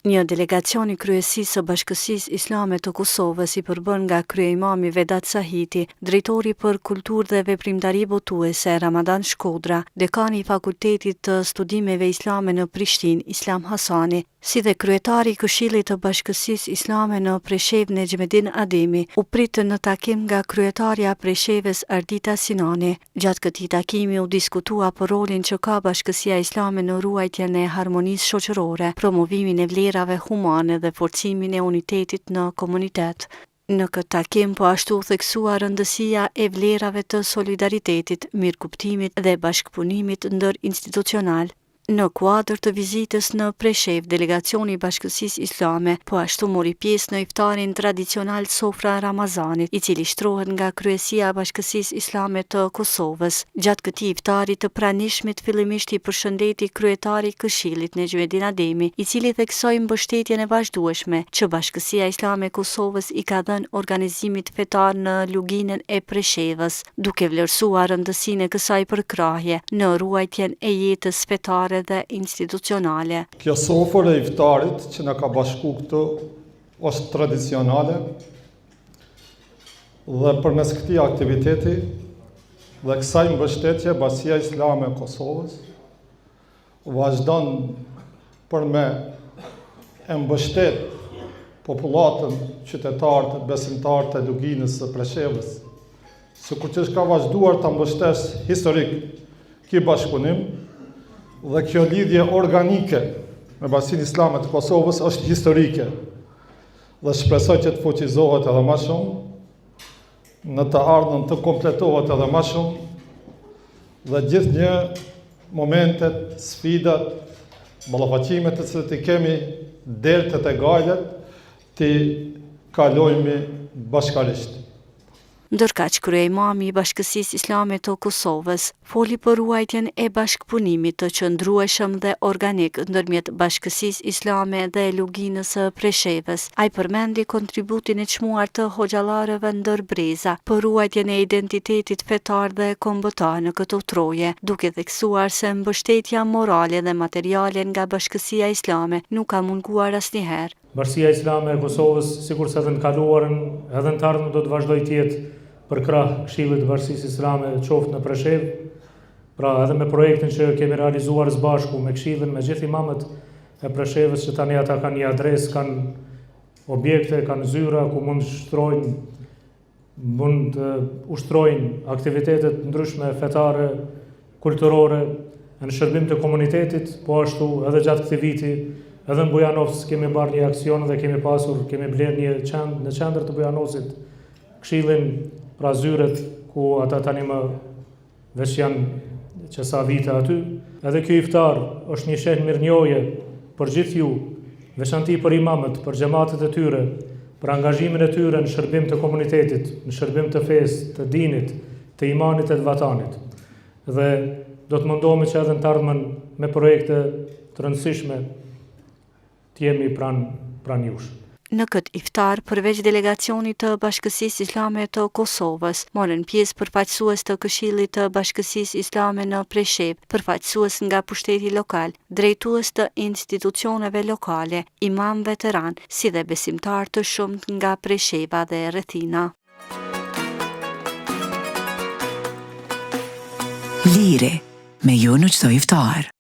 Një delegacion i kryesisë së Bashkësisë Islame të Kosovës i përbën nga kryeimami Vedat Sahiti, drejtori për kulturë dhe veprimtari botuese Ramadan Shkodra, dekani i Fakultetit të Studimeve Islame në Prishtinë Islam Hasani, si dhe kryetari i Këshillit të Bashkësisë Islame në Preshevë Nexhmedin Ademi, u pritën në takim nga kryetarja e Preshevës Ardita Sinani. Gjatë këtij takimi u diskutua për rolin që ka Bashkësia Islame në ruajtjen e harmonisë shoqërore, promovimin e vlerave humane dhe forcimin e unitetit në komunitet. Në këtë takim po ashtu theksua rëndësia e vlerave të solidaritetit, mirëkuptimit dhe bashkëpunimit ndërinstitucional. Në kuadër të vizitës në Preshevë, delegacioni i Bashkësisë Islame po ashtu mori pjesë në iftarin tradicional Sofra e Ramazanit, i cili shtrohet nga Kryesia e Bashkësisë Islame të Kosovës. Gjatë këtij iftari të pranishmit fillimisht i përshëndeti kryetari i Këshillit Nexhmedin Ademi, i cili theksoi mbështetjen e vazhdueshme që Bashkësia Islame e Kosovës i ka dhënë organizimit fetar në luginën e Preshevës, duke vlerësuar rëndësinë e kësaj përkrahje në ruajtjen e jetës fetare dhe institucionale. Kjo sofër e iftarit që na ka bashku këtu është tradicionale dhe përmes këtij aktiviteti dhe kësaj mbështetje Bashkia Islame e Kosovës vazhdon për me e mbështet popullatën qytetarët, besimtarët e luginës së Preshevës, sikur që ka vazhduar ta mbështesh historik ky bashkëpunim. Dhe kjo lidhje organike me Bashkinë Islame të Kosovës është historike dhe shpresoj që të fuqizohet edhe më shumë, në të ardhmen të kompletohet edhe më shumë dhe gjithë një momentet, sfidat, ballafaqimet të cilët i kemi, deltet e gajlet, të kalojmë bashkarisht. Ndërkaq kryeimami i Bashkësisë Islame të Kosovës foli për ruajtjen e bashkëpunimit të qëndrueshëm dhe organik ndërmjet Bashkësisë Islame dhe luginës së Preshevës. Ai përmendi kontributin e çmuar të hoxhallarëve ndër breza për ruajtjen e identitetit fetar dhe kombëtar në këtë troje, duke theksuar se mbështetja morale dhe materiale nga Bashkësia Islame nuk ka munguar asnjëherë. Bashkia Islame e Kosovës, sikurse edhe në kaluarën, edhe në të ardhmen do të vazhdojë të jetë për krah Këshillit të Bashkisë Islame qoftë në Preshevë, pra edhe me projektin që kemi realizuar së bashku me Këshillin, me gjithë imamët e Preshevës, që tani ata kanë një adresë, kanë objekte, kanë zyra ku mund të ushtrojnë aktivitetet ndryshme fetare, kulturore, në shërbim të komunitetit, po ashtu edhe gjatë këtij viti, edhe në Bujanovc kemi marrë një aksion dhe kemi bler një në qendër të Bujanovcit Këshillin, pra zyret ku ata tani më veç janë që sa vite aty. Edhe ky iftar është një shenjë mirënjohje për gjithë ju, veçanti për imamët, për xhamatet e tyre, për angazhimin e tyre në shërbim të komunitetit, në shërbim të fesë, të dinit, të imanit e të vatanit. Dhe do të mundohemi që edhe në të ardhmen me projekte të rëndësishme të jemi pranë jush. Në këtë iftar, përveç delegacionit të Bashkësisë Islame të Kosovës, morën pjesë përfaqësues të Këshillit të Bashkësisë Islame në Preshevë, përfaqësues nga pushteti lokal, drejtues të institucioneve lokale, imam veteran, si dhe besimtar të shumt nga Presheva dhe rrethina. Lire me ju në çdo iftar.